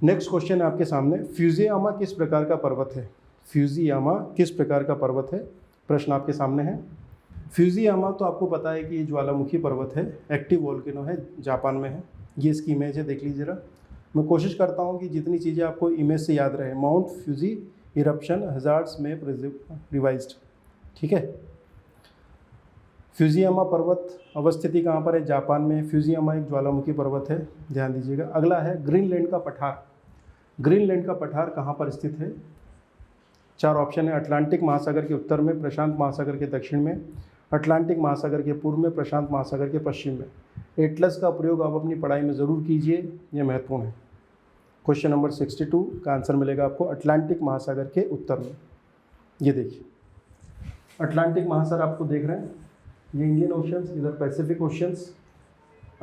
Next question है आपके सामने, फ्यूजियामा किस प्रकार का पर्वत है? फ्यूजियामा किस प्रकार का पर्वत है? प्रश्न आपके सामने है। फ्यूजियामा तो आपको पता है कि ये ज्वालामुखी पर्वत है, एक्टिव वोल्केनो है, जापान में है। ये इसकी इमेज है, देख लीजिए जरा। मैं कोशिश करता हूँ कि जितनी चीज़ें आपको इमेज से याद रहे। माउंट फ्यूजी इरप्शन हजार्ड्स में रिवाइज्ड, ठीक है। फ्यूजियामा पर्वत अवस्थिति कहाँ पर है? जापान में। फ्यूजियामा एक ज्वालामुखी पर्वत है, ध्यान दीजिएगा। अगला है ग्रीनलैंड का पठार। ग्रीनलैंड का पठार कहाँ पर स्थित है? 4 ऑप्शन है। अटलांटिक महासागर के उत्तर में, प्रशांत महासागर के दक्षिण में, अटलांटिक महासागर के पूर्व में, प्रशांत महासागर के पश्चिम में। एटलस का प्रयोग आप अपनी पढ़ाई में ज़रूर कीजिए, ये महत्वपूर्ण है। क्वेश्चन नंबर 62 का आंसर मिलेगा आपको अटलांटिक महासागर के उत्तर में। ये देखिए, अटलांटिक महासागर आपको देख रहे हैं, ये इंडियन ओशंस, इधर पैसिफिक ओशंस।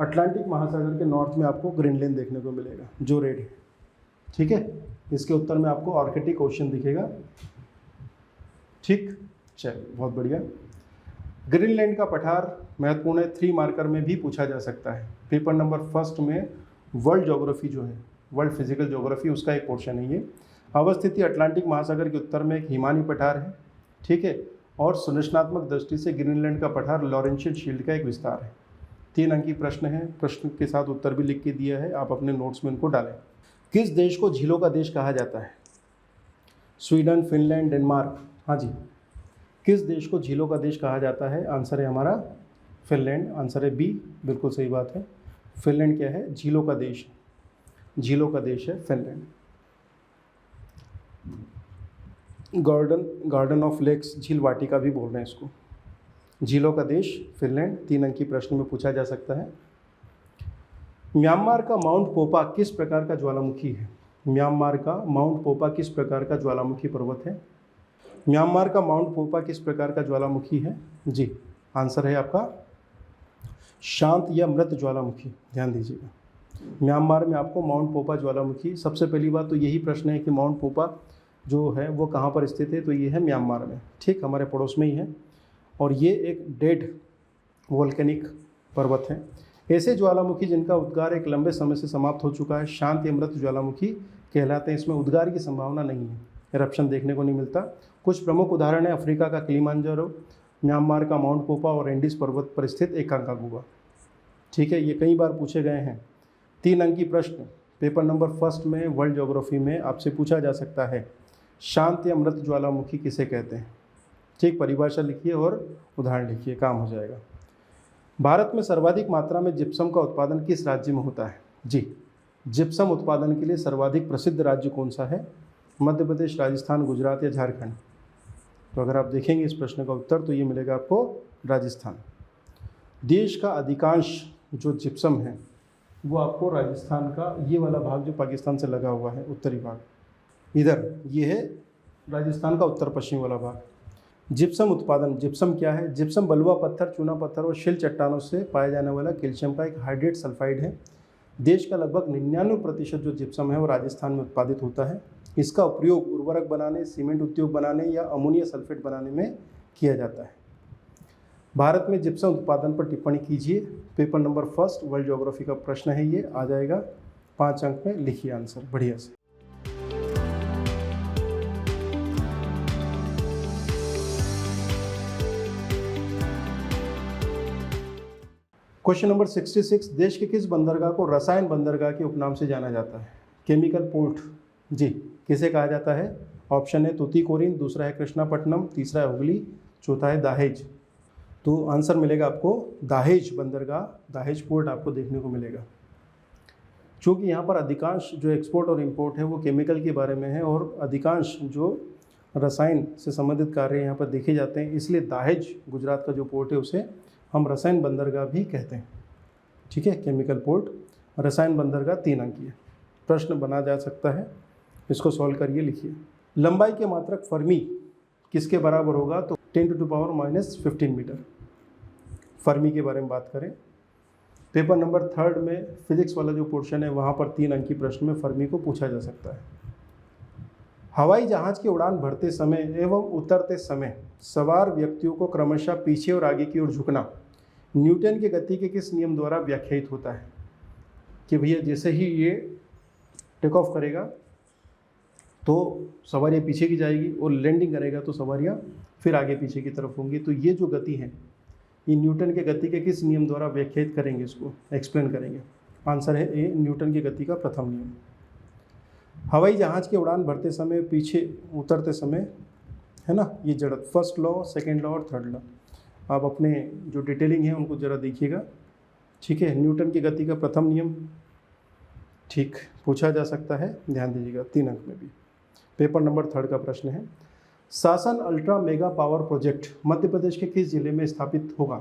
अटलांटिक महासागर के नॉर्थ में आपको ग्रीनलैंड देखने को मिलेगा, जो रेड है, ठीक है। इसके उत्तर में आपको आर्कटिक ओशन दिखेगा, ठीक। चलिए, बहुत बढ़िया। ग्रीनलैंड का पठार महत्वपूर्ण है, 3 मार्कर में भी पूछा जा सकता है। पेपर नंबर 1 में वर्ल्ड ज्योग्राफी जो है, वर्ल्ड फिजिकल ज्योग्राफी, उसका एक पोर्शन है ये। अवस्थिति अटलांटिक महासागर के उत्तर में एक हिमानी पठार है, ठीक है। और संरचनात्मक दृष्टि से ग्रीनलैंड का पठार लॉरेंशियन शील्ड का एक विस्तार है। 3 अंकी प्रश्न है, प्रश्न के साथ उत्तर भी लिख के दिया है, आप अपने नोट्स में उनको डालें। किस देश को झीलों का देश कहा जाता है? Sweden, Finland, Denmark. हाँ जी, किस देश को झीलों का देश कहा जाता है? आंसर है हमारा फिनलैंड। आंसर है बी, बिल्कुल सही बात है। फिनलैंड क्या है? झीलों का देश, झीलों का देश है फिनलैंड। गार्डन ऑफ लेक्स, झील वाटिका भी बोल रहे हैं इसको। झीलों का देश फिनलैंड, 3 अंकी प्रश्न में पूछा जा सकता है। म्यांमार का माउंट पोपा किस प्रकार का ज्वालामुखी है? म्यांमार का माउंट पोपा किस प्रकार का ज्वालामुखी पर्वत है? म्यांमार का माउंट पोपा किस प्रकार का ज्वालामुखी है? जी, आंसर है आपका शांत या मृत ज्वालामुखी। ध्यान दीजिएगा, म्यांमार में आपको माउंट पोपा ज्वालामुखी। सबसे पहली बात तो यही प्रश्न है कि माउंट पोपा जो है वो कहाँ पर स्थित है, तो ये है म्यांमार में, ठीक, हमारे पड़ोस में ही है। और ये एक डेड वोल्केनिक पर्वत है। ऐसे ज्वालामुखी जिनका उद्गार एक लंबे समय से समाप्त हो चुका है शांत या मृत ज्वालामुखी कहलाते हैं। इसमें उद्गार की संभावना नहीं है, एरप्शन देखने को नहीं मिलता। कुछ प्रमुख उदाहरण है अफ्रीका का किलिमांजारो, म्यांमार का माउंट पोपा और एंडीज पर्वत पर स्थित एकांकागुआ, ठीक है। ये कई बार पूछे गए हैं। 3 अंकी प्रश्न पेपर नंबर 1 में वर्ल्ड ज्योग्राफी में आपसे पूछा जा सकता है, शांत या मृत ज्वालामुखी किसे कहते हैं? ठीक, परिभाषा लिखिए और उदाहरण लिखिए, काम हो जाएगा। भारत में सर्वाधिक मात्रा में जिप्सम का उत्पादन किस राज्य में होता है? जी, जिप्सम उत्पादन के लिए सर्वाधिक प्रसिद्ध राज्य कौन सा है? मध्य प्रदेश, राजस्थान, गुजरात या झारखंड? तो अगर आप देखेंगे इस प्रश्न का उत्तर तो ये मिलेगा आपको राजस्थान। देश का अधिकांश जो जिप्सम है वो आपको राजस्थान का ये वाला भाग जो पाकिस्तान से लगा हुआ है, उत्तरी भाग, इधर ये है राजस्थान का उत्तर पश्चिम वाला भाग। जिप्सम उत्पादन, जिप्सम क्या है? जिप्सम बलुआ पत्थर, चूना पत्थर और शिल चट्टानों से पाया जाने वाला कैल्शियम का एक हाइड्रेट सल्फाइड है। देश का लगभग 99% जो जिप्सम है वो राजस्थान में उत्पादित होता है। इसका उपयोग उर्वरक बनाने, सीमेंट उद्योग बनाने या अमोनिया सल्फेट बनाने में किया जाता है। भारत में जिप्सम उत्पादन पर टिप्पणी कीजिए। पेपर नंबर 1 वर्ल्ड ज्योग्राफी का प्रश्न है, ये आ जाएगा 5 अंक में। लिखिए आंसर बढ़िया से। क्वेश्चन नंबर 66, देश के किस बंदरगाह को रसायन बंदरगाह के उपनाम से जाना जाता है? केमिकल पोर्ट, जी, किसे कहा जाता है? ऑप्शन है तूतीकोरिन, दूसरा है कृष्णापट्टनम, तीसरा है हुगली, चौथा है दाहेज। तो आंसर मिलेगा आपको दाहेज बंदरगाह, दाहेज पोर्ट आपको देखने को मिलेगा। चूँकि यहाँ पर अधिकांश जो एक्सपोर्ट और इंपोर्ट है वो केमिकल के बारे में है और अधिकांश जो रसायन से संबंधित कार्य यहाँ पर देखे जाते हैं, इसलिए दाहेज गुजरात का जो पोर्ट है उसे हम रसायन बंदरगाह भी कहते हैं, ठीक है। केमिकल पोर्ट, रसायन बंदरगाह 3 अंकीय प्रश्न बना जा सकता है, इसको सॉल्व करिए, लिखिए। लंबाई के मात्रक फर्मी किसके बराबर होगा? तो 10⁻⁻15 मीटर। फर्मी के बारे में बात करें, पेपर नंबर 3 में फिजिक्स वाला जो पोर्शन है वहाँ पर 3 अंकी प्रश्न में फर्मी को पूछा जा सकता है। हवाई जहाज की उड़ान भरते समय एवं उतरते समय सवार व्यक्तियों को क्रमशः पीछे और आगे की ओर झुकना न्यूटन के गति के किस नियम द्वारा व्याख्यायित होता है? कि भैया जैसे ही ये टेक ऑफ करेगा तो सवारियाँ पीछे की जाएगी और लैंडिंग करेगा तो सवारियाँ फिर आगे पीछे की तरफ होंगी। तो ये जो गति है ये न्यूटन के गति के किस नियम द्वारा व्याख्यात करेंगे, इसको एक्सप्लेन करेंगे। आंसर है ए, न्यूटन की गति का प्रथम नियम। हवाई जहाज़ की उड़ान भरते समय, पीछे उतरते समय, है ना, ये जड़त्व, फर्स्ट लॉ, सेकेंड लॉ और थर्ड लॉ। आप अपने जो डिटेलिंग है उनको ज़रा देखिएगा, ठीक है। न्यूटन की गति का प्रथम नियम, ठीक, पूछा जा सकता है, ध्यान दीजिएगा 3 अंक में भी। पेपर नंबर 3 का प्रश्न है, शासन ultra mega power project Madhya Pradesh के किस जिले में स्थापित होगा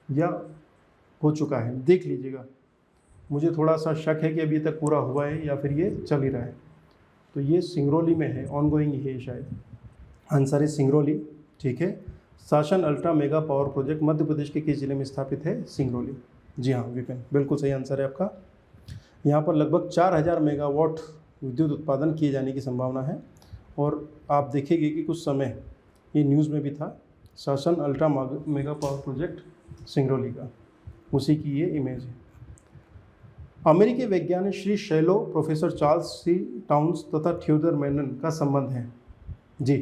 या हो चुका है? देख लीजिएगा, मुझे थोड़ा सा शक है कि अभी तक पूरा हुआ है या फिर ये चल ही रहा है। तो ये सिंगरौली में है, ऑनगोइंग है शायद। आंसर है सिंगरौली, ठीक है। शासन ultra mega power project Madhya Pradesh के किस जिले में स्थापित है? सिंगरौली। जी हाँ विपिन, बिल्कुल सही आंसर है आपका। यहाँ पर लगभग 4000 मेगावाट विद्युत उत्पादन किए जाने की संभावना है। और आप देखेंगे कि कुछ समय ये न्यूज़ में भी था, शासन ultra mega power project Singrauli का, उसी की ये इमेज है। अमेरिकी वैज्ञानिक श्री शैलो, प्रोफेसर चार्ल्स सी टाउन्स तथा थियोडर मैनन का संबंध है? जी,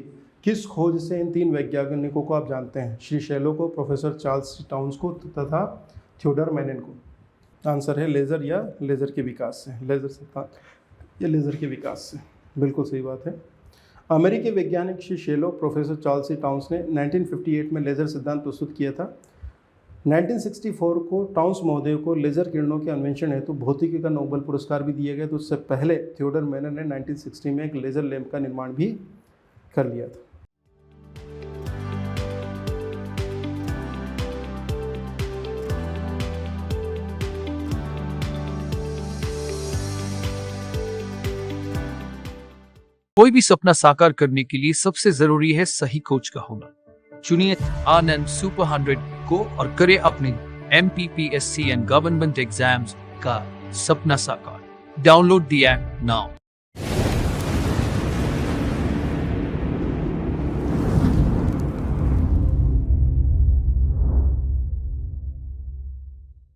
किस खोज से इन 3 वैज्ञानिकों को आप जानते हैं? श्री शैलो को, प्रोफेसर चार्ल्स सी टाउन्स को तथा थियोडर मैनन को। आंसर है लेज़र या लेज़र के विकास से, लेज़र से या लेज़र के विकास से, बिल्कुल सही बात है। अमेरिकी वैज्ञानिक श्री शेलो, प्रोफेसर चार्ल्स सी टाउन्स ने 1958 में लेज़र सिद्धांत प्रस्तुत किया था। 1964 को टाउन्स महोदय को लेज़र किरणों के अन्वेषण हेतु भौतिकी का नोबेल पुरस्कार भी दिया गया। तो उससे पहले थियोडर मैनन ने 1960 में एक लेज़र लैंप का निर्माण भी कर लिया था। कोई भी सपना साकार करने के लिए सबसे जरूरी है सही कोच का होना। चुनिए आनंद सुपर 100 को और करें अपने MPPSC एंड गवर्नमेंट एग्जाम्स का सपना साकार। Download the app now.